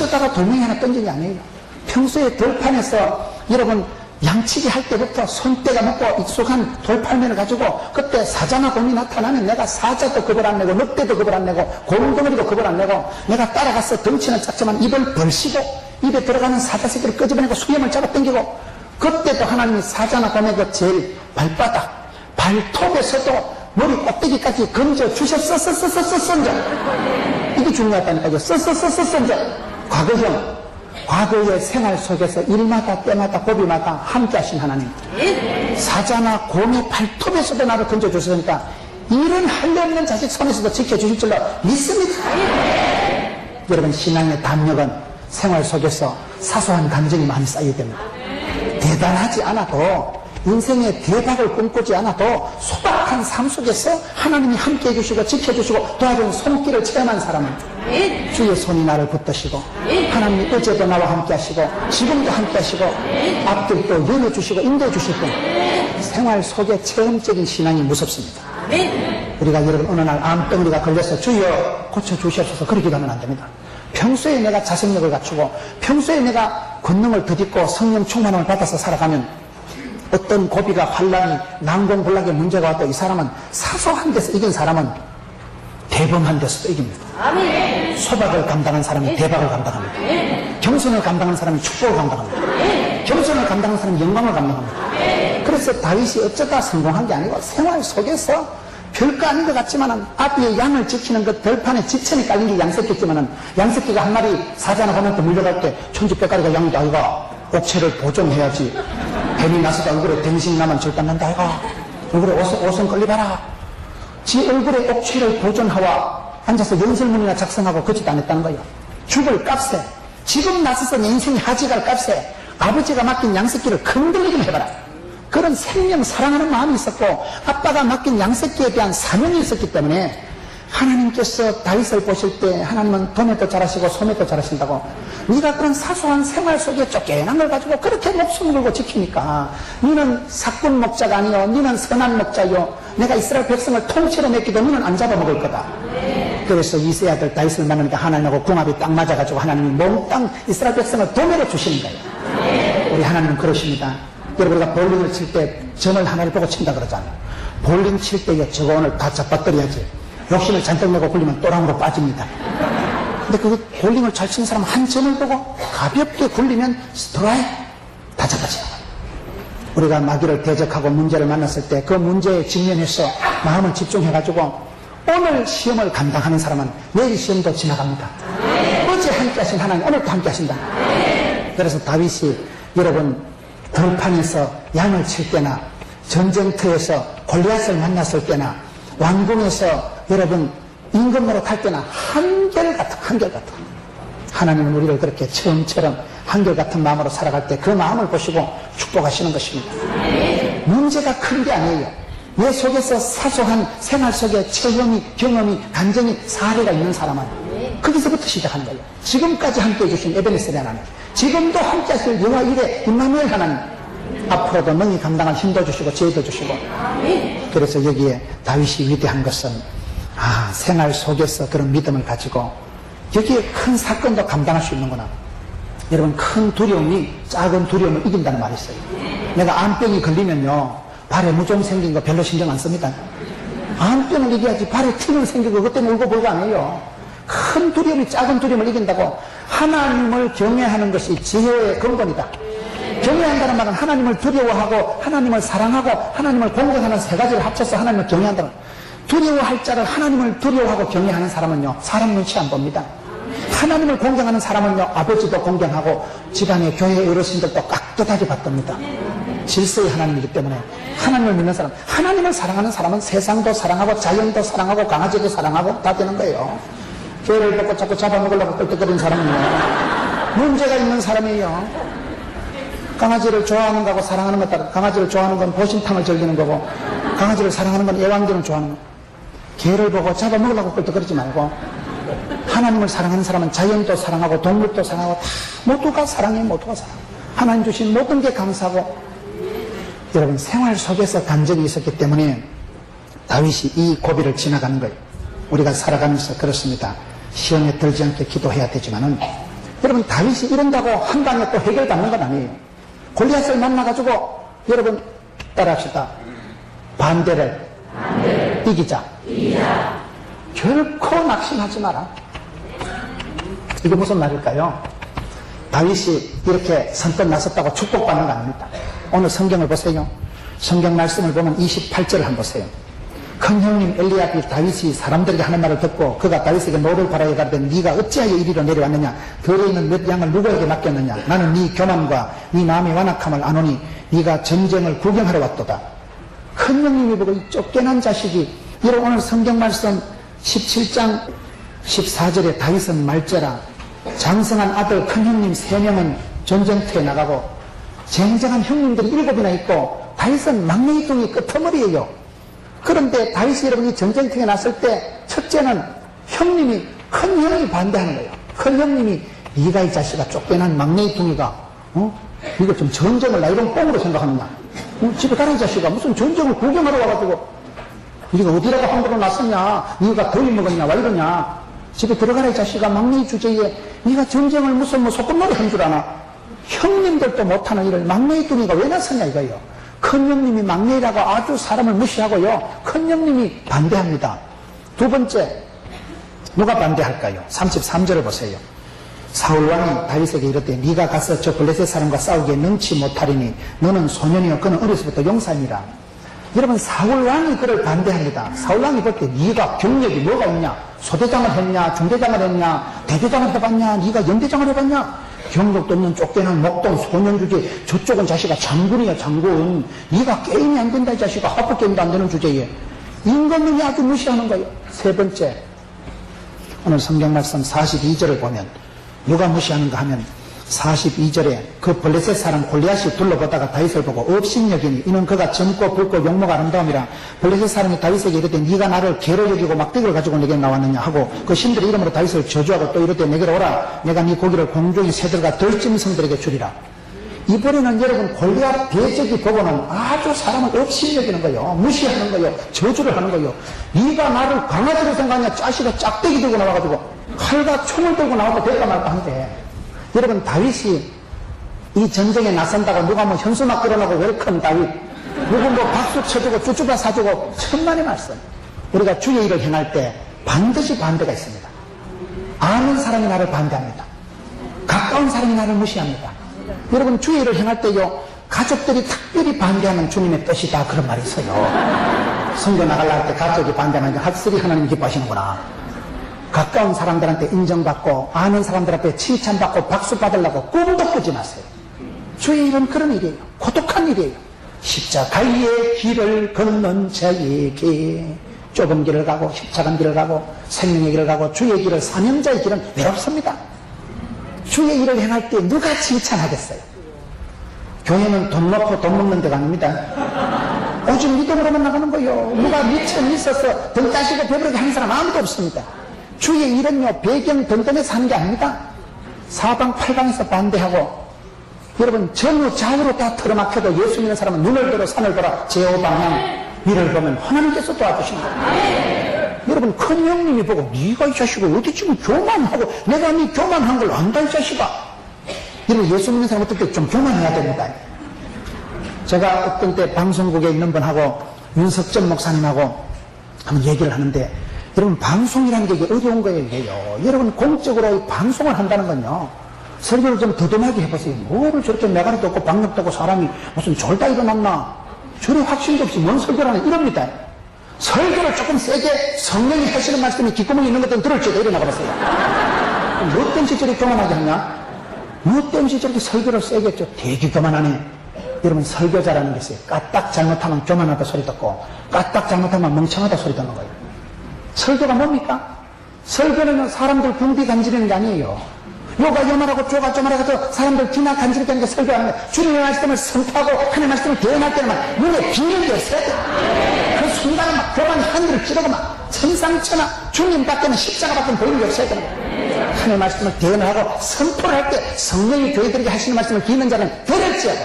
쓰다가 돌멩이 하나 던진 게 아니에요. 평소에 들판에서 여러분 양치기 할 때부터 손때가 먹고 익숙한 돌팔매를 가지고 그때 사자나 곰이 나타나면 내가 사자도 겁을 안 내고 늑대도 겁을 안 내고 곰덩어리도 겁을 안 내고 내가 따라가서 덩치는 작지만 입을 벌시고 입에 들어가는 사자 새끼를 끄집어내고 수염을 잡아 당기고 그때도 하나님이 사자나 곰의 그 제일 발바닥 발톱에서도 머리 꼭대기까지 건져 주셨었었었었었었죠. 이게 중요하다니까요. 썼었었었었죠. 과거의 생활 속에서 일마다 때마다 고비마다 함께 하신 하나님, 사자나 곰의 발톱에서도 나를 건져주셨으니까 이런 할례없는 자식 손에서도 지켜주실 줄로 믿습니다. 여러분, 신앙의 담력은 생활 속에서 사소한 감정이 많이 쌓여야 됩니다. 대단하지 않아도, 인생의 대박을 꿈꾸지 않아도 소박한 삶 속에서 하나님이 함께 해주시고 지켜주시고 도와주는 손길을 체험한 사람은 주의 손이 나를 붙드시고 하나님이 어제도 나와 함께 하시고 지금도 함께 하시고 앞길도 열어주시고 인도해 주실 분, 생활 속의 체험적인 신앙이 무섭습니다. 우리가 여러분 어느 날 암덩어리가 걸려서 주여 고쳐주시옵소서 그렇게 기도하면 안 됩니다. 평소에 내가 자생력을 갖추고 평소에 내가 권능을 덧입고 성령 충만함을 받아서 살아가면 어떤 고비가 환란이 난공불락의 문제가 와도 이 사람은 사소한 데서 이긴 사람은 대범한 데서도 이깁니다. 아멘. 소박을 감당한 사람이 대박을 감당합니다. 겸손을 감당한 사람이 축복을 감당합니다. 겸손을 감당한 사람이 영광을 감당합니다. 그래서 다윗이 어쩌다 성공한 게 아니고 생활 속에서 별거 아닌 것 같지만은 앞에 양을 지키는 그 들판에 지천이 깔린 게 양새끼지만은 양새끼가 한 마리 사자나 보면 또 물려갈 때 천지뼈가리가 양이다 아이가 옥체를 보존해야지. 뱀이 나서도 얼굴에 댕신이 나면 절대 안 난다 아이가. 얼굴에 옷은 걸리봐라. 지 얼굴에 옥체를 보존하와 앉아서 연설문이나 작성하고 그짓도 안 했다는 거예요. 죽을 값에 지금 나서서 내 인생이 하지갈 값에 아버지가 맡긴 양새끼를 흔들리게 해봐라. 그런 생명 사랑하는 마음이 있었고 아빠가 맡긴 양새끼에 대한 사명이 있었기 때문에 하나님께서 다윗을 보실 때 하나님은 도매도 잘하시고 소매도 잘하신다고 네가 그런 사소한 생활 속에 쫓겨난 걸 가지고 그렇게 목숨 걸고 지키니까 너는 사꾼 목자가 아니요 너는 선한 목자요 내가 이스라엘 백성을 통째로 맺기도 너는 안 잡아먹을 거다. 그래서 이세 아들 다윗을 만나니까 하나님하고 궁합이 딱 맞아가지고 하나님이 몽땅 이스라엘 백성을 도매로 주시는 거예요. 우리 하나님은 그러십니다. 여러분 우리가 볼링을 칠 때 점을 하나를 보고 친다 그러잖아요. 볼링 칠 때 저거 오늘 다 잡아떨어야지. 욕심을 잔뜩 내고 굴리면 또랑으로 빠집니다. 근데 그 볼링을 잘 치는 사람은 한 점을 보고 가볍게 굴리면 스트라이크 다 잡아져요. 우리가 마귀를 대적하고 문제를 만났을 때 그 문제에 직면해서 마음을 집중해가지고 오늘 시험을 감당하는 사람은 내일 시험도 지나갑니다. 어제 함께 하신 하나님 오늘도 함께 하신다. 그래서 다윗이 여러분 들판에서 양을 칠 때나 전쟁터에서 골리앗을 만났을 때나 왕궁에서 여러분 임금으로 탈 때나 한결같은 하나님은 우리를 그렇게 처음처럼 한결같은 마음으로 살아갈 때 그 마음을 보시고 축복하시는 것입니다. 문제가 큰 게 아니에요. 내 속에서 사소한 생활 속에 체험이 경험이 감정이 사례가 있는 사람은 거기서부터 시작하는 거예요. 지금까지 함께 해주신 에베네셀의 하나님, 지금도 함께 하실 여호와 이레 임마누엘 하나님, 앞으로도 능히 감당할 힘도 주시고 지혜도 주시고. 그래서 여기에 다윗이 위대한 것은 생활 속에서 그런 믿음을 가지고 여기에 큰 사건도 감당할 수 있는구나. 여러분 큰 두려움이 작은 두려움을 이긴다는 말이 있어요. 내가 암병이 걸리면요 발에 무좀 생긴 거 별로 신경 안 씁니다. 암병을 이겨야지 발에 튀는 생기고 그것 때문에 울고 불고 안 해요. 큰 두려움이 작은 두려움을 이긴다고. 하나님을 경외하는 것이 지혜의 근본이다. 경외한다는 말은 하나님을 두려워하고 하나님을 사랑하고 하나님을 공경하는 세 가지를 합쳐서 하나님을 경외한다는 거예요. 두려워할 자를 하나님을 두려워하고 경외하는 사람은요 사람 눈치 안 봅니다. 하나님을 공경하는 사람은요 아버지도 공경하고 집안의 교회 어르신들도 깍듯하게 받듭니다. 질서의 하나님이기 때문에 하나님을 믿는 사람, 하나님을 사랑하는 사람은 세상도 사랑하고 자연도 사랑하고 강아지도 사랑하고 다 되는 거예요. 교회를 벗고 자꾸 잡아먹으려고 끌떡거리는 사람은요 문제가 있는 사람이에요. 강아지를 좋아하는 거하고 사랑하는 것 따라 강아지를 좋아하는 건 보신탕을 즐기는 거고 강아지를 사랑하는 건 애완견을 좋아하는 거. 개를 보고 잡아먹으려고 끌떡거리지 말고 하나님을 사랑하는 사람은 자연도 사랑하고 동물도 사랑하고 다 모두가 사랑해. 모두가 사랑. 하나님 주신 모든 게 감사하고. 여러분 생활 속에서 감정이 있었기 때문에 다윗이 이 고비를 지나가는 거예요. 우리가 살아가면서 그렇습니다. 시험에 들지 않게 기도해야 되지만은 여러분, 다윗이 이런다고 한 방에 또 해결받는 건 아니에요. 골리앗을 만나가지고, 여러분, 따라합시다. 반대를 이기자. 결코 낙심하지 마라. 이게 무슨 말일까요? 다윗이 이렇게 선뜻 나섰다고 축복받는 거 아닙니다. 오늘 성경을 보세요. 성경 말씀을 보면 28절을 한번 보세요. 큰 형님 엘리압이 다윗이 사람들에게 하는 말을 듣고 그가 다윗에게 노를 바라여 가르되 네가 어찌하여 이리로 내려왔느냐? 들에 있는 몇 양을 누구에게 맡겼느냐? 나는 네 교만과 네 마음의 완악함을 아노니 네가 전쟁을 구경하러 왔도다. 큰 형님이 보고 이 쫓겨난 자식이, 이런 오늘 성경 말씀 17장 14절에 다윗은 말제라 장성한 아들 큰 형님 3명은 전쟁터에 나가고 쟁쟁한 형님들이 7이나 있고 다윗은 막내의 둥이 끝머리예요. 그런데 다윗이 여러분이 전쟁터에 났을 때 첫째는 형님이, 큰 형이 반대하는 거예요. 큰 형님이 네가 이 자식아 쫓겨난 막내의 둥이가 이거 좀 전쟁을 나 이런 뽕으로 생각하느냐? 집에 가라 이 자식아 무슨 전쟁을 구경하러 와가지고 네가 어디라고 함부로 났었냐? 네가 더위 먹었냐? 와 이러냐? 집에 들어가라 이 자식아 막내의 주제에 네가 전쟁을 무슨 뭐 소꿉놀이 한 줄 아나? 형님들도 못하는 일을 막내의 둥이가 왜 나섰냐 이거예요. 큰 형님이 막내라고 아주 사람을 무시하고요. 큰 형님이 반대합니다. 두 번째, 누가 반대할까요? 33절을 보세요. 사울왕이 다윗에게 이르되 네가 가서 저 블레셋 사람과 싸우기에 능치 못하리니 너는 소년이요 그는 어려서부터 용사니라. 여러분, 사울왕이 그를 반대합니다. 사울왕이 볼 때 네가 경력이 뭐가 있냐? 소대장을 했냐? 중대장을 했냐? 대대장을 해봤냐? 네가 연대장을 해봤냐? 경력도 없는 쫓겨난 목동 소년 주제에 저쪽은 자식아 장군이야 장군. 네가 게임이 안 된다 이 자식아. 하프 게임도 안 되는 주제에 임금님이 아주 무시하는 거예요. 세 번째, 오늘 성경 말씀 42절을 보면 누가 무시하는가 하면 42절에 그 블레셋 사람 골리앗이 둘러보다가 다윗을 보고 업신여기니 이는 그가 젊고 붉고 용모가 아름다움이라 블레셋 사람이 다윗에게 이르되 네가 나를 개로 여기고 막대기를 가지고 내게 나왔느냐 하고 그 신들의 이름으로 다윗을 저주하고 또 이르되 내게로 오라 내가 네 고기를 공중의 새들과 들짐승들에게 주리라. 이번에는 여러분 골리앗 대적이 보고는 아주 사람을 업신여기는 거예요. 무시하는 거예요. 저주를 하는 거예요. 네가 나를 강아지로 생각하냐? 자식아 짝대기 들고 나와가지고 칼과 총을 들고 나와도 될까 말까 한데, 여러분 다윗이 이 전쟁에 나선다고 누가 뭐 현수막 끌어놓고 웰컴 다윗, 누구 뭐 박수 쳐주고 쭈쭈바 사주고 천만의 말씀. 우리가 주의 일을 행할 때 반드시 반대가 있습니다. 아는 사람이 나를 반대합니다. 가까운 사람이 나를 무시합니다. 여러분 주의 일을 행할 때요 가족들이 특별히 반대하는 주님의 뜻이다 그런 말이 있어요. 선교 나가려 할 때 가족이 반대하는 학설이 하나님 기뻐하시는구나. 가까운 사람들한테 인정받고 아는 사람들 앞에 칭찬받고 박수 받으려고 꿈도 꾸지 마세요. 주의 일은 그런 일이에요. 고독한 일이에요. 십자가의 길을 걷는 자에게 좁은 길을 가고 십자가의 길을 가고 생명의 길을 가고 주의 길을 사명자의 길은 외롭습니다. 주의 일을 행할 때 누가 칭찬하겠어요? 교회는 돈 넣고 돈 먹는 데가 아닙니다. 오직 믿음으로만 나가는 거예요. 누가 미쳐 있어서 돈 따시고 배부르게 하는 사람 아무도 없습니다. 주의 일은요 배경 든든해서 하는 게 아닙니다. 사방팔방에서 반대하고 여러분 전후 좌우로 다 틀어막혀도 예수 믿는 사람은 눈을 들어 산을 돌아 제호방향 위를 보면 하나님께서 도와주신 거예요. 여러분 큰 형님이 보고 네가 이 자식아 어디 지금 교만하고 내가 네 교만한 걸 안다 이 자식아. 여러분 예수 믿는 사람 어떨 때 좀 교만해야 됩니다. 제가 어떤 때 방송국에 있는 분하고 윤석전 목사님하고 한번 얘기를 하는데, 여러분 방송이라는 게 이게 어려운 거예요. 이게요. 여러분 공적으로 방송을 한다는 건요 설교를 좀 더듬하게 해보세요. 뭐를 저렇게 메가리도 없고 박력도 없고 사람이 무슨 졸다 일어났나 저리 확신도 없이 뭔 설교를 하냐 이럽니다. 설교를 조금 세게 성령이 하시는 말씀이 귓구멍에 있는 것들은 들을지도 일어나가 보세요. 뭐 때문에 저렇게 교만하게 하냐? 뭐 때문에 저렇게 설교를 세게 했죠? 되게 교만하네. 여러분 설교자라는 게 있어요. 까딱 잘못하면 교만하다 소리 듣고 까딱 잘못하면 멍청하다 소리 듣는 거예요. 설교가 뭡니까? 설교는 사람들 궁디 간지르는 게 아니에요. 요가 요만하고 쪼가 쪼만하고 사람들 귀나 간지르게 하는 게 설교하는 거예요. 주님의 말씀을 선포하고 하나님의 말씀을 대응할 때는 막 눈에 비는 게 없어야 돼요. 그 순간에 막 교만이 하늘을 찌르고 막 천상천하 주님밖에는 십자가밖에 보이는 게 없어야 되는 거예요. 하나님의 말씀을 대응을 하고 선포를 할 때 성령이 교회들에게 하시는 말씀을 기는 자는 되를지어다.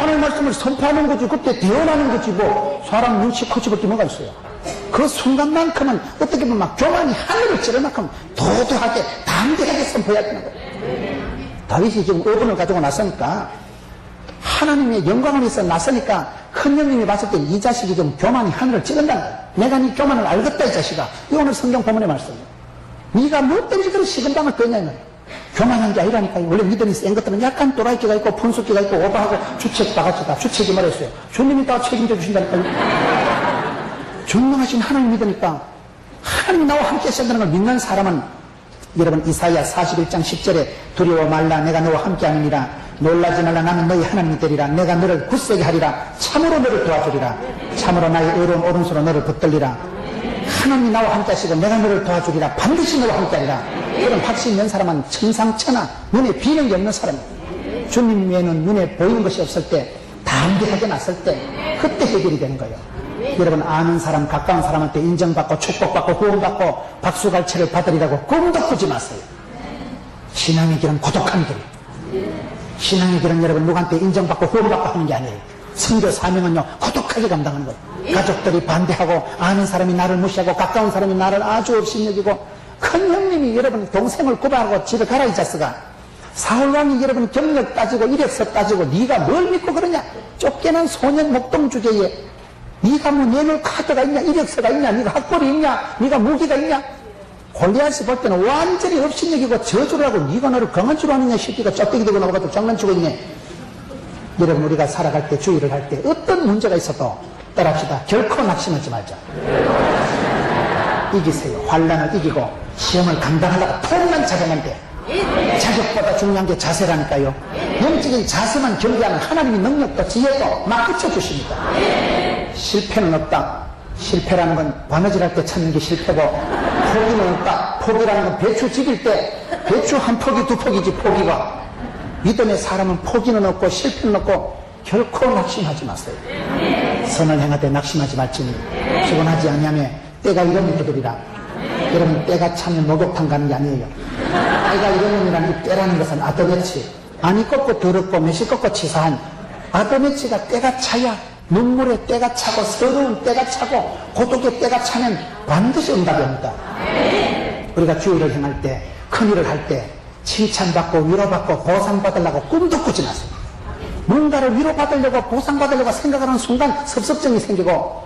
하나님의 말씀을 선포하는 거지 그때 대응하는 거지 뭐 사람 눈치 커지밖에 뭐가 있어요. 그 순간만큼은 어떻게 보면 막 교만이 하늘을 찌를 만큼 도도하게 담대하게 선포해야 되는 거예요. 다윗이 지금 어분을 가지고 나서니까 하나님의 영광을 위해서 나서니까 큰 형님이 봤을 때 이 자식이 좀 교만이 하늘을 찌른다. 내가 네 교만을 알겠다 이 자식아. 이 오늘 성경 본문의 말씀이에요. 네가 뭐 때문에 그런 식은땀을 떠냐 이 말이야. 교만한 게 아니라니까요. 원래 믿음이 센 것들은 약간 또라이끼가 있고 분수끼가 있고 오버하고 주책 다 같이 다 주책임을 했어요. 주님이 다 책임져 주신다니까요. 전능하신 하나님 믿으니까 하나님이 나와 함께 하신다는 걸 믿는 사람은 여러분 이사야 41장 10절에 두려워 말라 내가 너와 함께 하느니라 놀라지 말라 나는 너희 하나님이 되리라 내가 너를 굳세게 하리라 참으로 너를 도와주리라 참으로 나의 의로운 오른손으로 너를 붙들리라 하나님이 나와 함께 하시고 내가 너를 도와주리라 반드시 너와 함께 하리라. 그런 확신이 있는 사람은 천상천하 눈에 비는 게 없는 사람이에요. 주님 외에는 눈에 보이는 것이 없을 때 담대하게 났을 때 그때 해결이 되는 거예요. 여러분 아는 사람 가까운 사람한테 인정받고 축복받고 구원받고 박수갈채를 받으리라고 꿈도 꾸지 마세요. 신앙의 길은 고독한 길. 신앙의 길은 여러분 누구한테 인정받고 구원받고 하는 게 아니에요. 선교 사명은요 고독하게 감당하는 거예요. 가족들이 반대하고 아는 사람이 나를 무시하고 가까운 사람이 나를 아주 없이 여기고 큰 형님이 여러분 동생을 구박하고 집에 가라 이 자식아. 사울왕이 여러분 경력 따지고 이력서 따지고 네가 뭘 믿고 그러냐. 쫓겨난 소년 목동 주제에 네가 뭐 내놓을 카드가 있냐 이력서가 있냐 네가 학벌이 있냐 네가 무기가 있냐. 골리앗이 볼 때는 완전히 업신여기고 저주를 하고 네가 너를 강한 줄 아느냐 새끼가 쩍대기 되고 나가지고 장난치고 있네. 여러분 우리가 살아갈 때 주의를 할 때 어떤 문제가 있어도 따라합시다. 결코 낙심하지 말자. 이기세요. 환난을 이기고 시험을 감당하려고 폼만 잡으면 돼. 자격보다 중요한 게 자세라니까요. 영적인 자세만 경계하면 하나님이 능력도 지혜도 막 붙여주십니다. 실패는 없다. 실패라는 건 바느질할 때 찾는 게 실패고 포기는 없다. 포기라는 건 배추 지길 때 배추 한 포기 두 포기지 포기가. 믿음의 사람은 포기는 없고 실패는 없고 결코 낙심하지 마세요. 선을 행하되 낙심하지 말지니 피곤하지 아니하며 때가 이르면 되리라. 여러분 때가 차면 목욕탕 가는 게 아니에요. 때가 이르면이라는 이 때라는 것은 아도메치 아니 꺾고 더럽고 매시 꺾고 치사한 아도메치가 때가 차야 눈물에 때가 차고 서러운 때가 차고 고독의 때가 차면 반드시 응답이 옵니다. 우리가 주의를 행할 때 큰일을 할 때 칭찬받고 위로받고 보상받으려고 꿈도 꾸지 마세요. 뭔가를 위로받으려고 보상받으려고 생각하는 순간 섭섭증이 생기고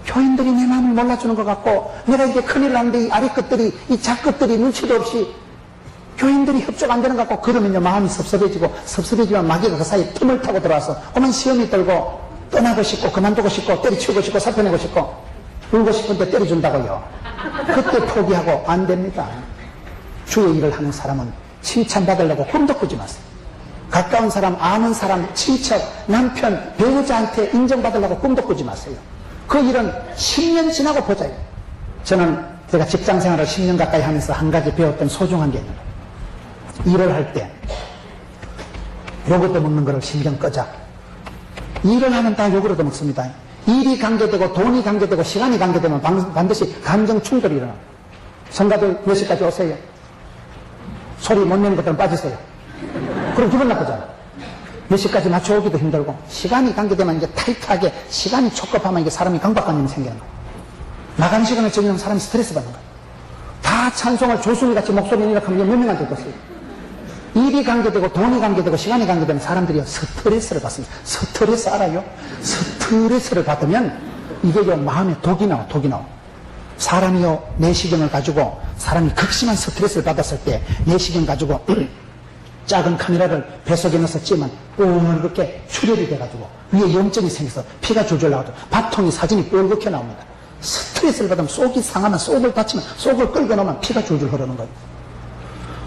교인들이 내 마음을 몰라주는 것 같고 내가 이게 큰일 하는데 이 아래 것들이 이 작것들이 눈치도 없이 교인들이 협조가 안 되는 것 같고 그러면요 마음이 섭섭해지고 섭섭해지면 마귀가 그 사이에 틈을 타고 들어와서 그만 시험이 들고 떠나고 싶고 그만두고 싶고 때려치우고 싶고 살펴내고 싶고 울고 싶은데 때려준다고요. 그때 포기하고 안 됩니다. 주의 일을 하는 사람은 칭찬받으려고 꿈도 꾸지 마세요. 가까운 사람, 아는 사람, 친척, 남편, 배우자한테 인정받으려고 꿈도 꾸지 마세요. 그 일은 10년 지나고 보자요. 저는 제가 직장생활을 10년 가까이 하면서 한 가지 배웠던 소중한 게 있는 거예요. 일을 할 때 요거도 먹는 거를 신경 끄자. 일을 하면 다 요거로도 먹습니다. 일이 관계되고 돈이 관계되고 시간이 관계되면 반드시 감정 충돌이 일어나요. 성가들 몇 시까지 오세요? 소리 못 내는 것들은 빠지세요. 그럼 기분 나쁘잖아. 몇 시까지 맞춰오기도 힘들고 시간이 관계되면 이제 타이트하게 시간이 촉급하면 이게 사람이 강박관념이 생기는 거예요. 나간 시간을 정해놓으면 사람이 스트레스 받는 거예요. 다 찬송을 조수미같이 목소리 내려고 하면 몇 명한테 떴어요. 일이 관계되고 돈이 관계되고 시간이 관계되면 사람들이 스트레스를 받습니다. 스트레스 알아요? 스트레스를 받으면 이게요 마음에 독이 나와. 사람이요 내시경을 가지고 사람이 극심한 스트레스를 받았을 때 내시경 가지고 작은 카메라를 뱃속에 넣어서 찌면 뻘겋게 출혈이 돼가지고 위에 염증이 생겨서 피가 줄줄 나오죠. 바통이 사진이 뻘겋게 나옵니다. 스트레스를 받으면 속이 상하면 속을 다치면 속을 끌고 나오면 피가 줄줄 흐르는 거예요.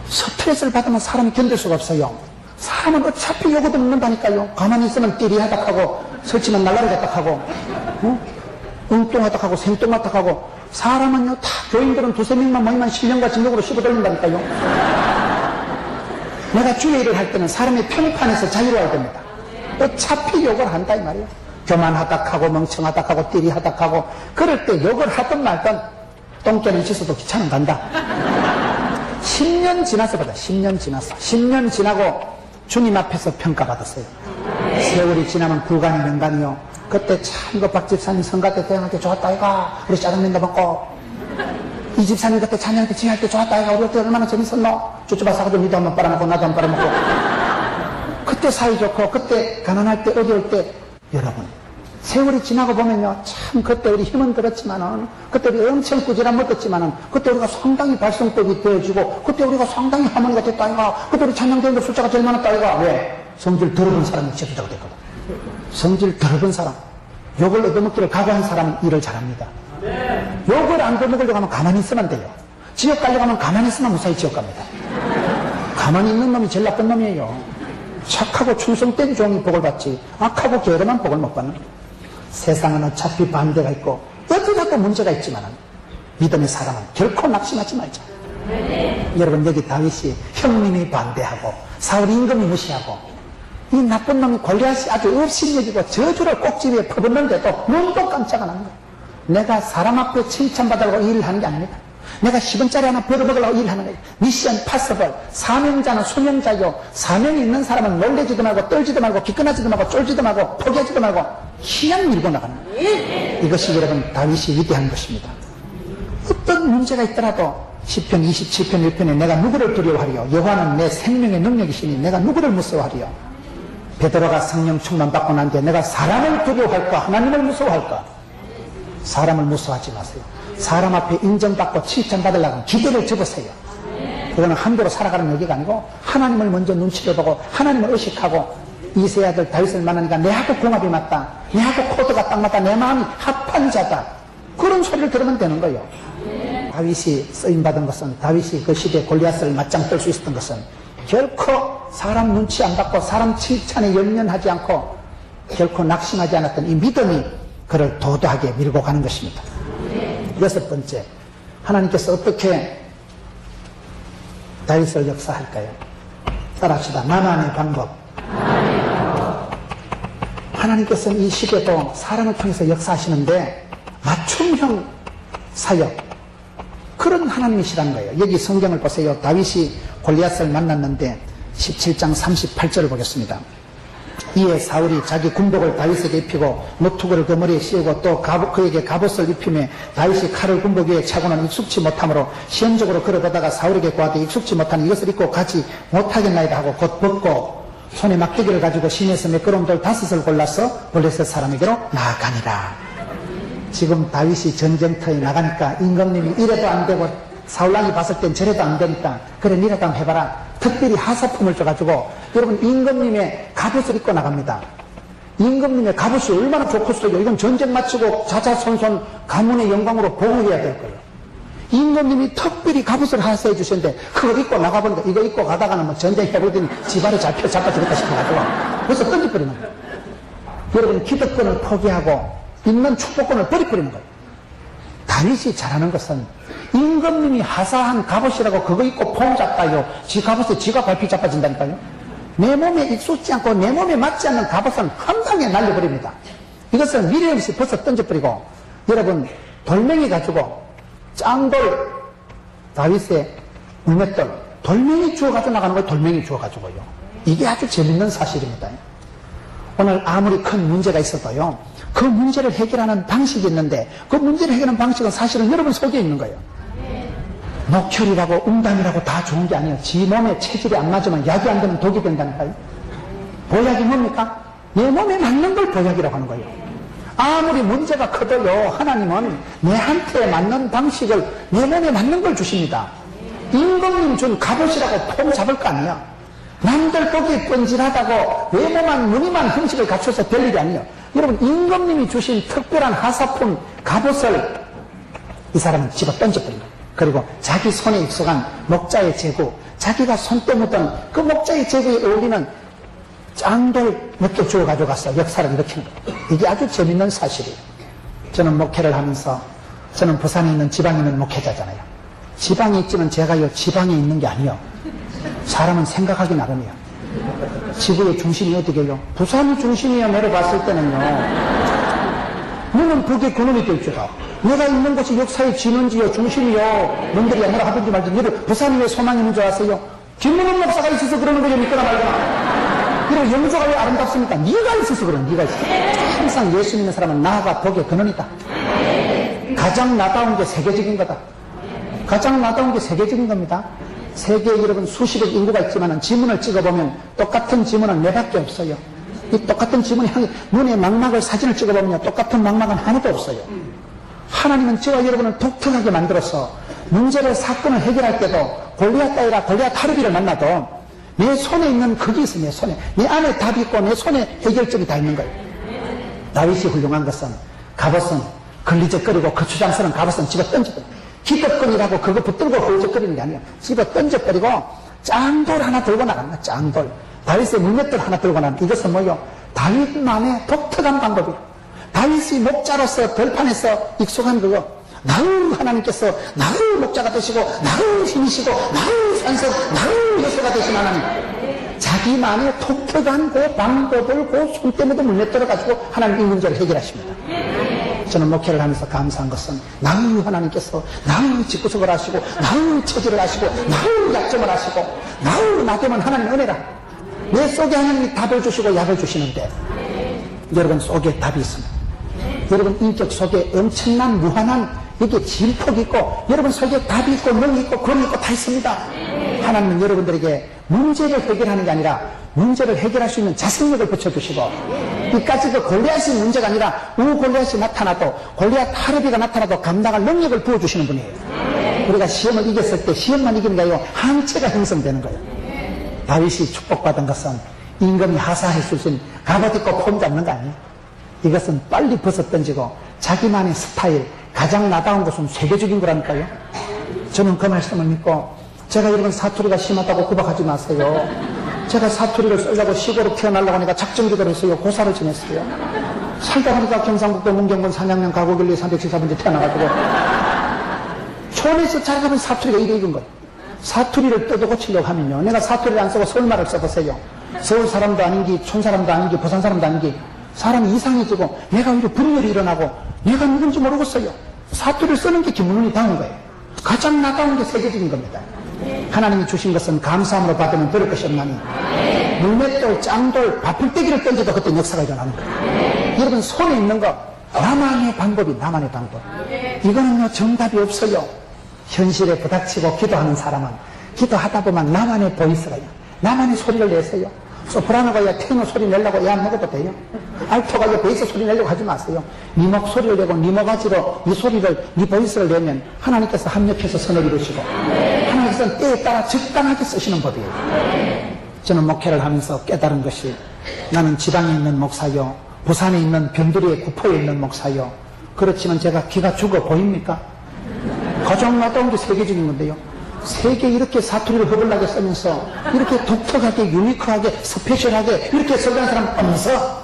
스트레스를 받으면 사람이 견딜 수가 없어요. 사람은 어차피 요거도 먹는다니까요. 가만히 있으면 띠리하닥하고 설치면 날라리다닥하고 엉뚱하닥하고 생뚱하닥하고 사람은요 다 교인들은 두세 명만 모이면 신령과 진력으로 씹어돌린다니까요. 내가 주의 일을 할 때는 사람의 평판에서 자유로워야 됩니다. 어차피 욕을 한다 이 말이에요. 교만하닥하고 멍청하닥하고 띠리하닥하고 그럴 때 욕을 하든 말든 똥개는 씻어도 귀찮은 간다. 10년 지나서 보자. 10년 지나서 10년 지나고 주님 앞에서 평가받았어요. 세월이 지나면 불간이 명간이요. 그때 참 이거 박 집사님 성가 때 대응하기 좋았다 이가 우리 짜장면도 먹고 이 집사님 그때 찬양할 때 지할 때 좋았다 해가 우리 그때 얼마나 재밌었노? 쭈쭈바 사가지고 니도 한번 빨아먹고 나도 한번 빨아먹고 그때 사이좋고 그때 가난할 때 어려울 때 여러분 세월이 지나고 보면요 참 그때 우리 힘은 들었지만은 그때 우리 엄청 꾸지람 못했지만은 그때 우리가 상당히 발성법이 되어지고 그때 우리가 상당히 하모니가 됐다 아이가 그때 우리 찬양되는데 숫자가 제일 많았다 아이가 왜? 성질 더러운 사람이 지도자가 됐거든. 성질 더러운 사람 욕을 얻어먹기를 각오한 사람은 일을 잘합니다. 욕을 안 얻어먹으려고 하면 가만히 있으면 돼요. 지옥 가려고 하면 가만히 있으면 무사히 지옥 갑니다. 가만히 있는 놈이 제일 나쁜 놈이에요. 착하고 충성된 종이 복을 받지 악하고 게으름한 복을 못 받는 거예요. 세상은 어차피 반대가 있고 어디라도 문제가 있지만 믿음의 사람은 결코 낙심하지 말자. 여러분 여기 다윗이 형님이 반대하고 사울 임금이 무시하고 이 나쁜 놈이 골리앗이 아주 업신여기고 저주를 꼭지위에 퍼붓는데도 눈도 깜짝 안 하는 거예요. 내가 사람 앞에 칭찬받으려고 일을 하는 게 아닙니다. 내가 10원짜리 하나 벌어먹으려고 일하는 거예요. 미션 파서블. 사명자는 수명자요. 사명이 있는 사람은 놀래지도 말고 떨지도 말고 기끈하지도 말고 쫄지도 말고 포기하지도 말고 그냥 밀고 나가는 거예요. 이것이 여러분 다윗이 위대한 것입니다. 어떤 문제가 있더라도 시편 27편 1편에 내가 누구를 두려워하리요? 여호와는 내 생명의 능력이시니 내가 누구를 무서워하리요? 베드로가 성령 충만 받고 난 뒤에 내가 사람을 두려워할까? 하나님을 무서워할까? 사람을 무서워하지 마세요. 사람 앞에 인정받고 칭찬받으려고 하면 기대를 접으세요. 그거는 함부로 살아가는 얘기가 아니고 하나님을 먼저 눈치를 보고 하나님을 의식하고 이세 아들 다윗을 만나니까 내하고 궁합이 맞다. 내하고 코드가 딱 맞다. 내 마음이 합한 자다. 그런 소리를 들으면 되는 거예요. 다윗이 쓰임받은 것은 다윗이 그 시대에 골리앗을 맞짱 뜰 수 있었던 것은 결코 사람 눈치 안 받고 사람 칭찬에 연연하지 않고 결코 낙심하지 않았던 이 믿음이 그를 도도하게 밀고 가는 것입니다. 여섯 번째, 하나님께서 어떻게 다윗을 역사할까요? 따라합시다. 나만의 방법. 하나님께서는 이 시대도 사람을 통해서 역사하시는데 맞춤형 사역, 그런 하나님이시라는 거예요. 여기 성경을 보세요. 다윗이 골리앗을 만났는데 17장 38절을 보겠습니다. 이에 사울이 자기 군복을 다윗에게 입히고 노투구를 그 머리에 씌우고 또 그에게 갑옷을 입히매 다윗이 칼을 군복 위에 차고는 익숙치 못하므로 시험적으로 걸어가다가 사울에게 구하되 익숙치 못한 이것을 입고 가지 못하겠나이다 하고 곧 벗고 손에 막대기를 가지고 시내에서 매끄러운 돌 5을 골라서 블레셋 사람에게로 나아가니라. 지금 다윗이 전쟁터에 나가니까 임금님이 이래도 안 되고 사울왕이 봤을 땐 저래도 안 되니까 그래 니라도 한번 해봐라. 특별히 하사품을 줘가지고 여러분 임금님의 갑옷을 입고 나갑니다. 임금님의 갑옷이 얼마나 좋겠어요. 이건 전쟁 마치고 자자손손 가문의 영광으로 보호해야 될 거예요. 임금님이 특별히 갑옷을 하사해 주셨는데 그거 입고 나가보니까 이거 입고 가다가는 뭐 전쟁 해보더니 집안에 잡아주겠다 싶어가지고 벌써 던져버리는 거예요. 여러분 기득권을 포기하고 있는 축복권을 버려버리는 거예요. 다윗이 잘하는 것은 임금님이 하사한 갑옷이라고 그거 입고 폼 잡다요. 지 갑옷에 지가 발피 잡아진다니까요. 내 몸에 익숙지 않고 내 몸에 맞지 않는 갑옷은 한 방에 날려버립니다. 이것을 미련 없이 벌써 던져버리고 여러분 돌멩이 가지고 짱돌 다윗의 물맷돌 돌멩이 주워가지고 나가는 거예요. 돌멩이 주워가지고요. 이게 아주 재밌는 사실입니다. 오늘 아무리 큰 문제가 있어도요. 그 문제를 해결하는 방식이 있는데 그 문제를 해결하는 방식은 사실은 여러분 속에 있는 거예요. 녹혈이라고 웅담이라고 다 좋은 게 아니에요. 지 몸에 체질이 안 맞으면 약이 안 되면 독이 된다니까요. 보약이 뭡니까? 내 몸에 맞는 걸 보약이라고 하는 거예요. 아무리 문제가 커도요. 하나님은 내한테 맞는 방식을 내 몸에 맞는 걸 주십니다. 임금님 준 갑옷이라고 폼 잡을 거 아니야. 남들 보기에 뻔질하다고 외모만 무늬만 형식을 갖춰서 될 일이 아니에요. 여러분 임금님이 주신 특별한 하사품 갑옷을 이 사람은 집어 던져버린 거예요. 그리고 자기 손에 익숙한 목자의 제구, 자기가 손때 묻던 그 목자의 제구에 어울리는 짱돌 몇 개 주워 가져가서 역사를 일으키는 거예요. 이게 아주 재밌는 사실이에요. 저는 목회를 하면서 저는 부산에 있는 지방에 있는 목회자잖아요. 지방에 있지만 제가요 지방에 있는 게 아니에요. 사람은 생각하기 나름이에요. 지구의 중심이 어디게요? 부산이 중심이야 내려봤을 때는요. 너는 그게 근원이 될 줄아. 내가 있는 곳이 역사의 진원지요 중심이요. 놈들이 뭐라 하든지 말든지 너를 부산이 왜 소망이 있는 줄 아세요? 김문원 목사가 있어서 그러는 거죠. 믿거나 말거나. 그리고 영주가 왜 아름답습니까? 네가 있어서 그런 네가 있어. 항상 예수 믿는 사람은 나가 복의 근원이다. 가장 나다운 게 세계적인 거다. 가장 나다운 게 세계적인 겁니다. 세계에 여러분 수십억 인구가 있지만 지문을 찍어보면 똑같은 지문은 네 밖에 없어요. 이 똑같은 지문이 눈에 망막을 사진을 찍어보면 똑같은 망막은 하나도 없어요. 하나님은 저와 여러분을 독특하게 만들어서 문제를 사건을 해결할 때도 골리앗 따위라 골리앗 하르비를 만나도 내 손에 있는 그게 있어. 내 손에 내 안에 답이 있고 내 손에 해결점이 다 있는 거예요. 다윗이 훌륭한 것은 갑옷은 걸리적거리고 거추장스러운 갑옷은 집어 던져버려. 기껏건이라고 그거 붙들고 홀적거리는 게 아니야. 집어 던져버리고 짱돌 하나 들고 나간다. 짱돌. 다윗의 물맷돌 하나 들고 나간다. 이것은 뭐요? 다윗만의 독특한 방법이에요. 다윗이 목자로서 들판에서 익숙한 그거. 나의 하나님께서 나의 목자가 되시고 나의 힘이시고 나의 산성 나의 요새가 되신 하나님. 자기만의 독특한 그 방법을 그 손때문에 물맷돌을 가지고 하나님 이 문제를 해결하십니다. 저는 목회를 하면서 감사한 것은 나의 하나님께서 나의 집구석을 하시고 나의 처지를 하시고 나의 약점을 하시고 나의 나되면 하나님의 은혜라. 내 속에 하나님이 답을 주시고 약을 주시는데 여러분 속에 답이 있습니다. 여러분 인격 속에 엄청난 무한한 이게 진폭이 있고 여러분 속에 답이 있고 능이 있고 권이 있고 다 있습니다. 하나님은 여러분들에게 문제를 해결하는 게 아니라 문제를 해결할 수 있는 자생력을 붙여주시고 이까지 그 골리앗이 문제가 아니라 골리앗이 나타나도 골리앗 하르비가 나타나도 감당할 능력을 부어주시는 분이에요. 우리가 시험을 이겼을 때 시험만 이기는 게 아니고 항체가 형성되는 거예요. 다윗이 축복받은 것은 임금이 하사했을 수 있는 갑옷 입고 폼 잡는 거 아니에요. 이것은 빨리 벗어 던지고 자기만의 스타일 가장 나다운 것은 세계적인 거라니까요. 저는 그 말씀을 믿고 제가 여러분 사투리가 심하다고 구박하지 마세요. 제가 사투리를 쓰려고 시골로 태어나려고 하니까 작정기도를 했어요. 고사를 지냈어요. 살다 보니까 경상북도 문경군 산양면 가곡일리 374번째 태어나가지고 촌에서 자라가면 사투리가 이래 익은 거예요. 사투리를 뜯어고치려고 하면요. 내가 사투리를 안 쓰고 서울말을 써보세요. 서울 사람도 아닌기 촌 사람도 아닌기 부산 사람도 아닌기 사람이 이상해지고 내가 오히려 분열이 일어나고 내가 누군지 모르겠어요. 사투리를 쓰는 게 기분이 다운 거예요. 가장 나다운 게 세계적인 겁니다. 하나님이 주신 것은 감사함으로 받으면 들을 것이 없나니 물맷돌, 짱돌, 바풀떼기를 던져도 그때 역사가 일어나는 거예요. 여러분 손에 있는 거 나만의 방법이 나만의 방법. 이거는요 정답이 없어요. 현실에 부닥치고 기도하는 사람은 기도하다 보면 나만의 보이스가 있어요. 나만의 소리를 내세요. 소프라노가 테너 소리 내려고 애 안 먹어도 돼요. 알토가 베이스 소리 내려고 하지 마세요. 네 목소리를 내고 네 모가지로 네 소리를 네 보이스를 내면 하나님께서 합력해서 선을 이루시고 하나님께서는 때에 따라 적당하게 쓰시는 법이에요. 저는 목회를 하면서 깨달은 것이 나는 지방에 있는 목사요 부산에 있는 변두리의 구포에 있는 목사요 그렇지만 제가 기가 죽어 보입니까? 가장 나다운 게 세계적인 건데요. 세계 이렇게 사투리를 허블나게 쓰면서 이렇게 독특하게 유니크하게 스페셜하게 이렇게 설계한 사람 없어.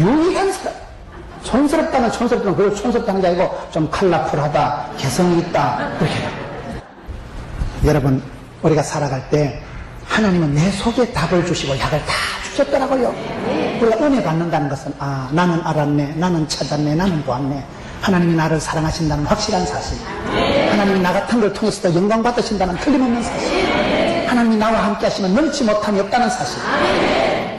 유니크한 사람. 촌스럽다는 촌스럽다는 그걸 촌스럽다는 게 아니고 좀 컬러풀하다 개성이 있다 그렇게. 여러분 우리가 살아갈 때 하나님은 내 속에 답을 주시고 약을 다 주셨더라고요. 우리가 은혜 받는다는 것은 나는 알았네 나는 찾았네 나는 보았네 하나님이 나를 사랑하신다는 확실한 사실, 하나님이 나 같은 걸 통해서도 영광 받으신다는 틀림없는 사실, 하나님이 나와 함께 하시면 넘지 못함이 없다는 사실,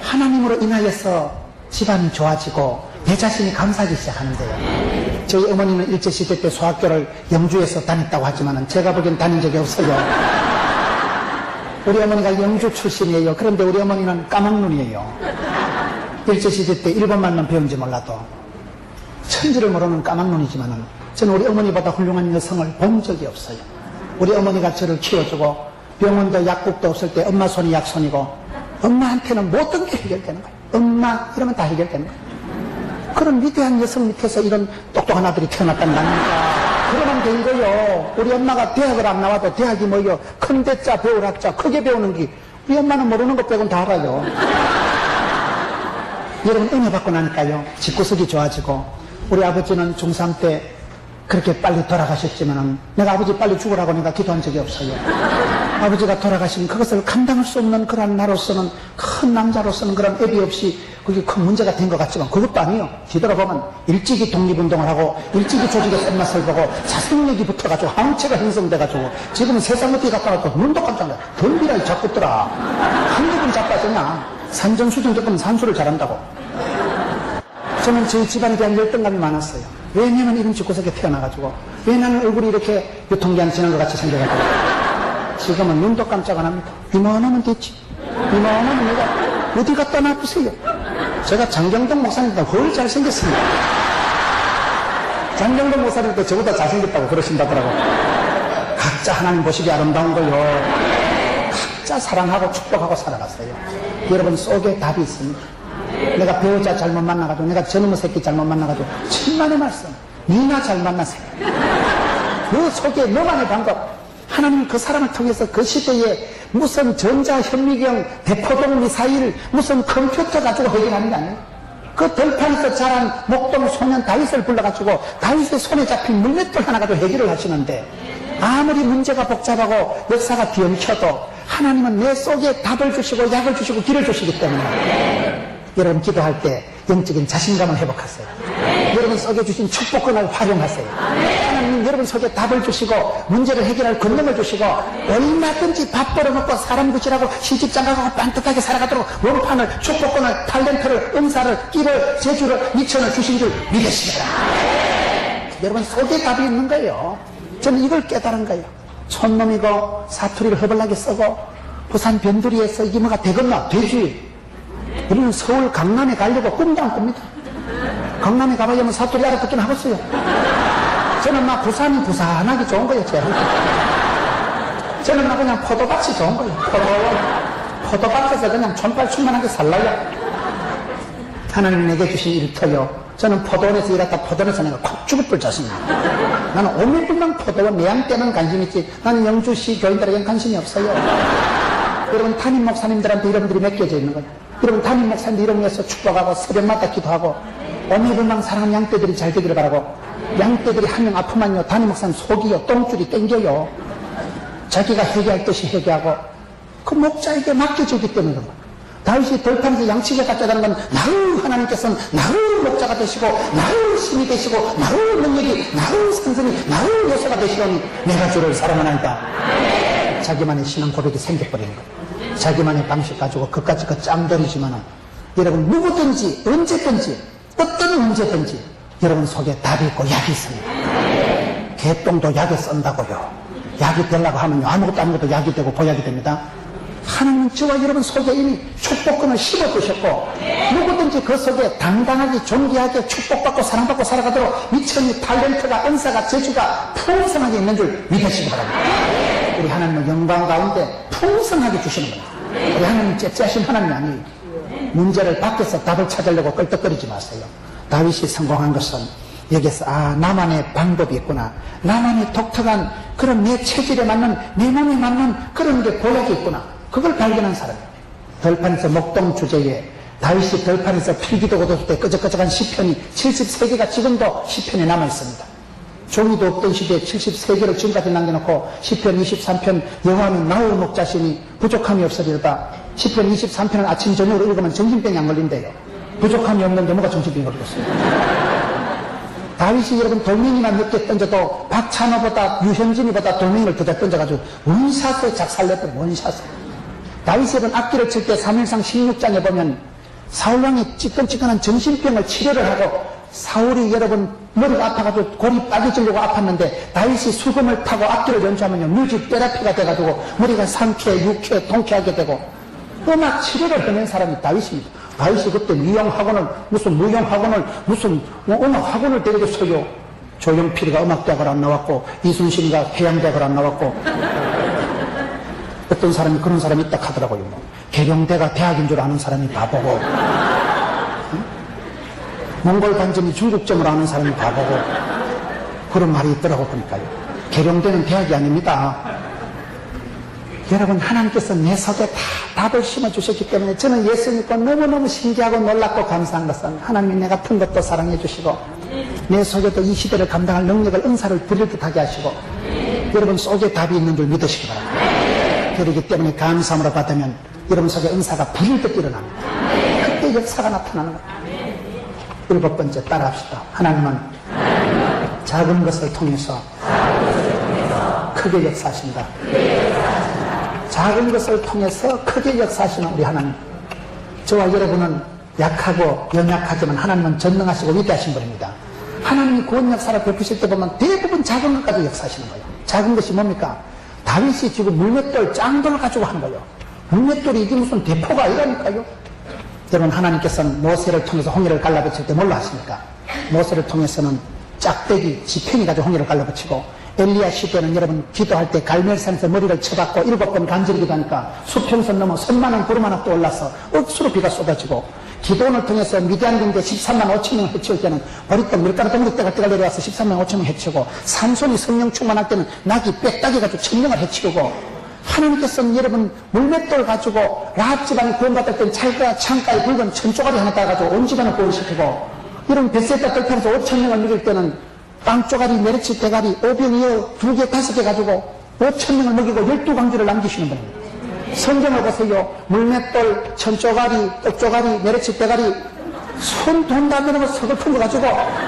하나님으로 인하여서 집안이 좋아지고 내 자신이 감사하기 시작하는데요. 저희 어머니는 일제시대 때 소학교를 영주에서 다녔다고 하지만 제가 보기엔 다닌 적이 없어요. 우리 어머니가 영주 출신이에요. 그런데 우리 어머니는 까막눈이에요. 일제시대 때 일본말만 배운지 몰라도 천지를 모르는 까막눈이지만은 저는 우리 어머니보다 훌륭한 여성을 본 적이 없어요. 우리 어머니가 저를 키워주고 병원도 약국도 없을 때 엄마 손이 약손이고 엄마한테는 모든 게 해결되는 거예요. 엄마 이러면 다 해결되는 거예요. 그런 위대한 여성 밑에서 이런 똑똑한 아들이 태어났다는 거 아닙니까? 그러면 된 거요. 우리 엄마가 대학을 안 나와도 대학이 뭐요? 큰 대자 배울 학자 크게 배우는 게 우리 엄마는 모르는 것 빼고는 다 알아요. 여러분 은혜 받고 나니까요 집구석이 좋아지고 우리 아버지는 중3 때 그렇게 빨리 돌아가셨지만 내가 아버지 빨리 죽으라고 내가 기도한 적이 없어요. 아버지가 돌아가시면 그것을 감당할 수 없는 그런 나로서는 큰 남자로서는 그런 애비 없이 그게 큰 문제가 된 것 같지만 그것도 아니에요. 뒤돌아보면 일찍이 독립운동을 하고 일찍이 조직의 쌻맛을 보고 자생력이 붙어가지고 항체가 형성돼가지고 지금은 세상 어떻게 갔다 왔고 눈도 깜짝 놀라. 덤비라 이 잡붙더라. 한국은 자빠졌냐. 산전수전 겪으면 산수를 잘한다고. 저는 저희 집안에 대한 열등감이 많았어요. 왜냐면 이런 집구석에 태어나가지고, 왜 나는 얼굴이 이렇게 유통기한 지난 것 같이 생겨가지고, 지금은 눈도 깜짝 안 합니다. 이만하면 됐지. 이만하면 내가 어디 갖다 놔두세요. 제가 장경동 목사님보다 훨 잘생겼습니다. 장경동 목사님도 저보다 잘생겼다고 그러신다더라고. 각자 하나님 보시기 아름다운 거요. 각자 사랑하고 축복하고 살아갔어요. 여러분 속에 답이 있습니다. 내가 배우자 잘못 만나가지고, 내가 저놈의 새끼 잘못 만나가지고, 천만의 말씀. 니나 잘 만나세요. 그 속에 너만의 방법. 하나님 그 사람을 통해서 그 시대에 무슨 전자현미경, 대포동 미사일, 무슨 컴퓨터 가지고 해결하는 게 아니에요. 그 들판에서 자란 목동 소년 다윗을 불러가지고 다윗의 손에 잡힌 물맷돌 하나 가지고 해결을 하시는데, 아무리 문제가 복잡하고 역사가 뒤엉켜도 하나님은 내 속에 답을 주시고 약을 주시고 길을 주시기 때문에 여러분 기도할 때 영적인 자신감을 회복하세요. 여러분 속에 주신 축복권을 활용하세요. 하나님 여러분 속에 답을 주시고 문제를 해결할 권능을 주시고 얼마든지 밥 벌어먹고 사람 구실하고 시집장 가고 반듯하게 살아가도록 원판을, 축복권을, 탤런트를, 은사를, 끼를, 재주를, 미천을 주신 줄 믿으시라. 여러분 속에 답이 있는 거예요. 저는 이걸 깨달은 거예요. 촌놈이고 사투리를 허벌나게 쓰고 부산 변두리에서 이게 뭐가 되겠나? 되지. 우리는 서울 강남에 가려고 꿈도 안 꿉니다. 강남에 가봐야 뭐 사투리 알아듣긴 하겠어요. 저는 막 부산이 부산하기 좋은 거예요. 저는 막 그냥 포도밭이 좋은 거예요. 포도밭에서 그냥 촌발 충만하게 살라요. 하나님 내게 주신 일터요. 저는 포도원에서 일하다 포도원에서 내가 콕 죽을 뻔 자신이에요. 나는 오밀불망 포도원 내양 때는 관심 있지, 나는 영주시 교인들에겐 관심이 없어요. 여러분 담임 목사님들한테 여러분들이 맡겨져 있는 거예요. 여러분 담임 목사님들 이런 위해서 축복하고 새벽마다 기도하고 오밀불망 사랑하는 양떼들이 잘 되기를 바라고, 양떼들이 한 명 아프면요 담임 목사님 속이요 똥줄이 땡겨요. 자기가 회개할 듯이 회개하고 그 목자에게 맡겨주기 때문에 그런 거예요. 다윗이 들판에서 양치게 갖다다는 건 나의 하나님께서는 나의 목자가 되시고 나의 신이 되시고 나의 능력이 나의 산성이 나의 요새가 되시더니 내가 주를 사랑하나이다. 자기만의 신앙 고백이 생겨버리는 거예요. 자기만의 방식 가지고 그까지 그 짱돌이지만은 여러분 누구든지 언제든지 어떤 문제든지 여러분 속에 답이 있고 약이 있습니다. 개똥도 약에 쓴다고요. 약이 되려고 하면요 아무것도 약이 되고 보약이 됩니다. 하나님은 저와 여러분 속에 이미 축복권을 심어두셨고 누구든지 그 속에 당당하게 존귀하게 축복받고 사랑받고 살아가도록 미천이 탤런트가 은사가 재주가 풍성하게 있는 줄 믿으시기 바랍니다. 우리 하나님은 영광 가운데 풍성하게 주시는 겁니다. 우리 하나님 째째하신 하나님이 아니에요. 문제를 밖에서 답을 찾으려고 끌떡거리지 마세요. 다윗이 성공한 것은 여기서 나만의 방법이 있구나, 나만의 독특한 그런 내 체질에 맞는 내 몸에 맞는 그런 게 보약이 있구나, 그걸 발견한 사람이에요. 들판에서 목동 주제에 다윗이 들판에서 필기도 거뒀을 때 끄적끄적한 시편이 73개가 지금도 시편에 남아있습니다. 종이도 없던 시대에 73개를 지금까지 남겨놓고 시편 23편 여호와는 나의 목자시니 부족함이 없으리로다. 시편 23편을 아침 저녁으로 읽으면 정신병이 안 걸린대요. 부족함이 없는데 뭐가 정신병이 걸리겠어요. 다윗이 여러분 돌멩이만 몇 개 던져도 박찬호보다 유현진이보다 돌멩이를 더 던져가지고 원샷에 작살냈던 원샷에. 다윗이 여러분 악기를 칠 때 3일상 16장에 보면 사울왕이 찌끈찌끈한 정신병을 치료를 하고 사울이 여러분 머리가 아파가지고 골이 빠개지려고 아팠는데 다윗이 수금을 타고 악기를 연주하면요 뮤직 테라피가 돼가지고 머리가 상쾌, 유쾌, 통쾌하게 되고 음악 치료를 하는 사람이 다윗입니다. 다윗이 그때 무용학원을 무슨 음악학원을 데려줬어요. 조용필이가 음악대학을 안 나왔고 이순신이가 해양대학을 안 나왔고 어떤 사람이 그런 사람이 있다 하더라고요. 계룡대가 대학인 줄 아는 사람이 바보고 몽골 반점이 중국점을 아는 사람이 바보고 그런 말이 있더라고 보니까요. 계룡대는 대학이 아닙니다. 여러분 하나님께서 내 속에 다 답을 심어주셨기 때문에 저는 예수 믿고 너무너무 신기하고 놀랍고 감사한 것은 하나님이 내 같은 것도 사랑해 주시고 내 속에도 이 시대를 감당할 능력을 은사를 부릴 듯하게 하시고 여러분 속에 답이 있는 줄 믿으시기 바랍니다. 그렇기 때문에 감사함으로 받으면 여러분 속에 은사가 부릴 듯 일어납니다. 그때 역사가 나타나는 겁니다. 7번째 따라합시다. 하나님은 작은 것을 통해서 크게 역사하신다. 작은 것을 통해서 크게 역사하시는 우리 하나님. 저와 여러분은 약하고 연약하지만 하나님은 전능하시고 위대하신 분입니다. 하나님이 구원 역사를 베푸실 때 보면 대부분 작은 것 가지고 역사하시는 거예요. 작은 것이 뭡니까? 다윗이 지금 물맷돌 짱돌 가지고 하는 거예요. 물맷돌이 이게 무슨 대포가 아니라니까요. 여러분, 하나님께서는 모세를 통해서 홍해를 갈라붙일 때 뭘로 하십니까? 모세를 통해서는 짝대기 지팽이 가지고 홍해를 갈라붙이고, 엘리야 시대는 여러분 기도할 때 갈멜산에서 머리를 쳐박고 7번 간절히 기도하니까 수평선 넘어 선만원 구름 하나 또 올라서 억수로 비가 쏟아지고, 기도원을 통해서 미디안 군대 13만 5천 명 해치울 때는 버리떡 밀가루 동굴 때가 내려와서 13만 5천 명 해치우고, 산손이 성령 충만할 때는 낙이 빽딱이 가지고 1000명을 해치우고, 하나님께서는 여러분 물맷돌 가지고 라합 집안이 구원받을 때는 창가에 붉은 천조가리 하나 따가지고 온 집안을 구원시키고, 이런 벳세다 뜰판에서 5,000명을 먹일 때는 빵조가리, 메르치 대가리, 오병이어 2개, 5개 가지고 5,000명을 먹이고 12광주를 남기시는 분입니다. 성경을 보세요. 물맷돌, 천조가리, 떡조가리, 메르치 대가리, 손 돈 다 내는 거 서글픈 거 가지고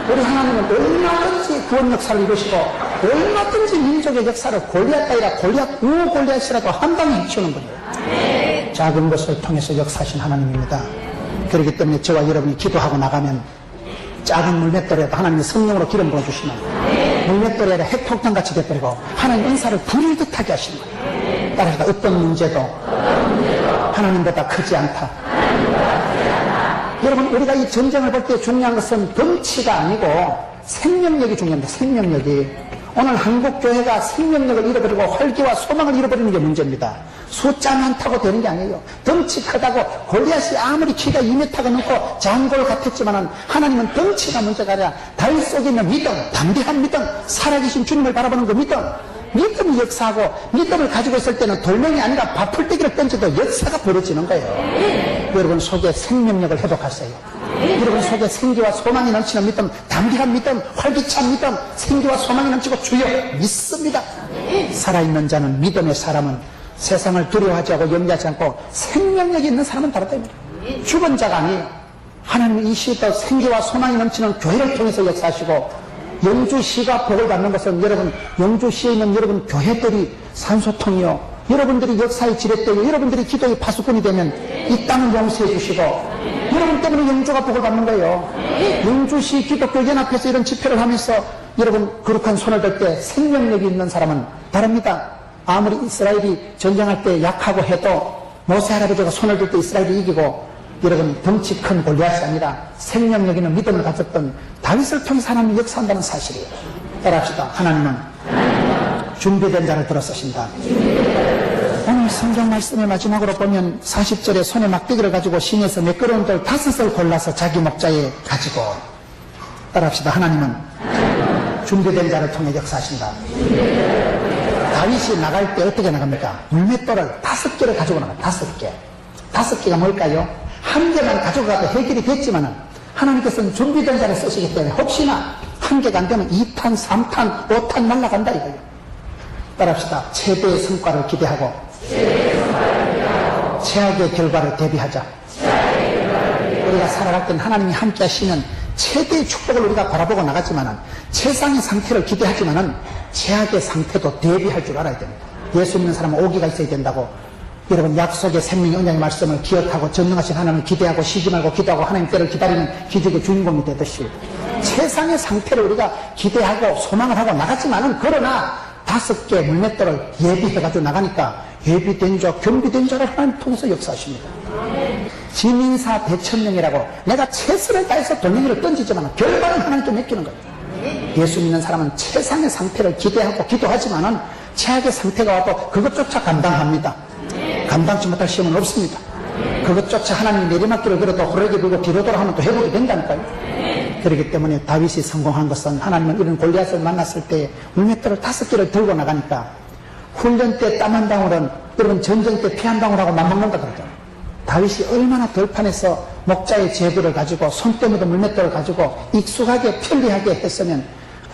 우리 하나님은 얼마든지 구원 역사를 이루시고, 얼마든지 민족의 역사를 골리앗 따위라 골리앗, 골리앗이라도 한 방에 해치우는 분이에요. 작은 것을 통해서 역사하신 하나님입니다. 그렇기 때문에 저와 여러분이 기도하고 나가면 작은 물맷돌에도 하나님이 성령으로 기름 부어주시면 물맷돌에 핵폭탄같이 돼버리고 하나님 은사를 부릴 듯하게 하시는 거예요. 따라서 어떤 문제도 하나님보다 크지 않다. 여러분, 우리가 이 전쟁을 볼 때 중요한 것은 덩치가 아니고 생명력이 중요합니다. 생명력이. 오늘 한국교회가 생명력을 잃어버리고 활기와 소망을 잃어버리는 게 문제입니다. 숫자 많다고 되는 게 아니에요. 덩치 크다고 골리앗이 아무리 키가 2m가 넘고 장골 같았지만은 하나님은 덩치가 문제가 아니라 달 속에 있는 믿음, 담대한 믿음, 살아계신 주님을 바라보는 그 믿음, 믿음이 역사하고, 믿음을 가지고 있을 때는 돌멩이 아니라 밥풀떼기를 던져도 역사가 벌어지는 거예요. 여러분 속에 생명력을 회복하세요. 여러분 속에 생기와 소망이 넘치는 믿음, 담대한 믿음, 활기찬 믿음, 생기와 소망이 넘치고 주여 믿습니다. 살아있는 자는, 믿음의 사람은 세상을 두려워하지 않고 염려하지 않고 생명력이 있는 사람은 다르답니다. 죽은 자가 아니에요. 하나님은 이 시대도 생기와 소망이 넘치는 교회를 통해서 역사하시고, 영주시가 복을 받는 것은 여러분, 영주시에 있는 여러분 교회들이 산소통이요, 여러분들이 역사의 지렛대요, 여러분들이 기도의 파수꾼이 되면 이 땅을 용서해 주시고, 여러분 때문에 영주가 복을 받는 거예요. 영주시 기독교 연합회에서 이런 집회를 하면서 여러분 거룩한 손을 들 때 생명력이 있는 사람은 다릅니다. 아무리 이스라엘이 전쟁할 때 약하고 해도 모세 할아버지가 손을 들 때 이스라엘이 이기고, 여러분 덩치 큰 골리앗이 아니라 생명력 있는 믿음을 가졌던 다윗을 통해서 하나님이 역사한다는 사실이에요. 따라합시다. 하나님은 준비된 자를 들어 쓰신다. 오늘 성경 말씀의 마지막으로 보면 40절에 손에 막대기를 가지고 신에서 매끄러운 돌 5을 골라서 자기 목자에 가지고, 따라합시다. 하나님은 준비된 자를 통해 역사하신다. 다윗이 나갈 때 어떻게 나갑니까? 물맷돌을 5개를 가지고 나가요. 5개. 5개가 뭘까요? 한 개만 가지고 가도 해결이 됐지만은 하나님께서는 준비된 자를 쓰시기 때문에 혹시나 한 개가 안 되면 2탄, 3탄, 5탄 날라간다 이거예요. 따라합시다. 최대의 성과를 기대하고 최악의 결과를 대비하자. 우리가 살아갈 때는 하나님이 함께 하시는 최대의 축복을 우리가 바라보고 나가지만은, 최상의 상태를 기대하지만은 최악의 상태도 대비할 줄 알아야 됩니다. 예수 믿는 사람은 오기가 있어야 된다고. 여러분, 약속의 생명의 언약의 말씀을 기억하고 전능하신 하나님을 기대하고 쉬지 말고 기도하고 하나님 때를 기다리는 기적의 주인공이 되듯이 최상의 상태를 우리가 기대하고 소망을 하고 나갔지만은, 그러나 5개 물맷돌을 예비해가지고 나가니까 예비된 자, 겸비된 자를 하나님 통해서 역사하십니다. 지민사 대천명이라고 내가 최선을 다해서 돌멩이를 던지지만 결과는 하나님께 맡기는 거예요. 예수 믿는 사람은 최상의 상태를 기대하고 기도하지만은 최악의 상태가 와도 그것조차 감당합니다. 감당치 못할 시험은 없습니다. 그것조차 하나님이 내리막길을 걸어도 호래기 불고 뒤로 돌아가면 또 회복이 된다니까요. 그렇기 때문에 다윗이 성공한 것은, 하나님은 이런 골리앗을 만났을 때 물맷돌을 5개를 들고 나가니까, 훈련 때 땀 한 방울은 여러분 전쟁 때 피 한 방울하고 맞먹는다 그러잖아요. 다윗이 얼마나 들판에서 목자의 제구를 가지고 손때 묻은 물맷돌을 가지고 익숙하게 편리하게 했으면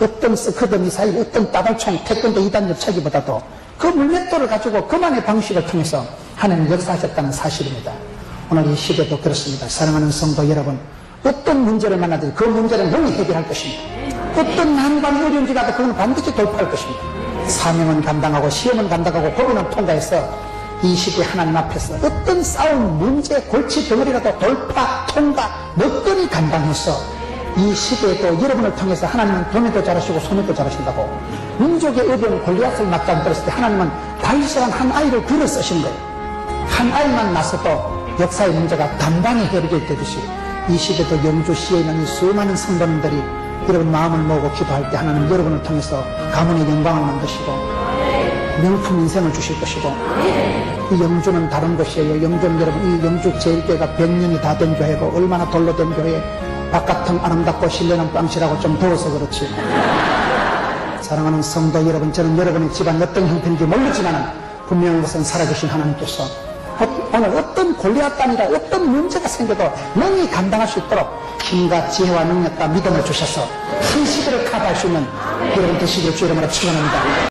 어떤 스커드 미사일, 어떤 따발총, 태권도 2단 옆차기보다도 그 물맷돌을 가지고 그만의 방식을 통해서 하나님 역사하셨다는 사실입니다. 오늘 이 시대도 그렇습니다. 사랑하는 성도 여러분, 어떤 문제를 만나든지 그 문제를 능히 해결할 것입니다. 어떤 난관이 어려운지 가도 그건 반드시 돌파할 것입니다. 사명은 감당하고 시험은 감당하고 고민은 통과해서 이 시대 하나님 앞에서 어떤 싸움, 문제, 골치 덩어리라도 돌파, 통과, 먹거리 감당해서 이 시대에도 여러분을 통해서 하나님은 돈에도 잘하시고 손에도 잘하신다고. 민족의 의병 골리앗을 맞짱 들었을 때 하나님은 다윗이란 한 아이를 들어 쓰신 거예요. 한 아이만 낳았어도 역사의 문제가 단단히 해결되듯이 이 시대도 영주시에 있는 이 수많은 성도님들이 여러분 마음을 모으고 기도할 때 하나님 여러분을 통해서 가문의 영광을 만드시고 명품 인생을 주실 것이고, 이 영주는 다른 곳이에요. 영주는 여러분, 이 영주 제일교회가 100년이 다 된 교회고, 얼마나 돌로 된 교회, 바깥은 아름답고 실내는 빵실하고 좀 더워서 그렇지. 사랑하는 성도 여러분, 저는 여러분의 집안 어떤 형편인지 모르지만 분명한 것은 살아계신 하나님께서 오늘 어떤 골리앗단이라 어떤 문제가 생겨도 능히 감당할 수 있도록 힘과 지혜와 능력과 믿음을 주셔서 한 시대를 커버할 수 있는 여러분 되시기를 주의 이름으로 축원합니다.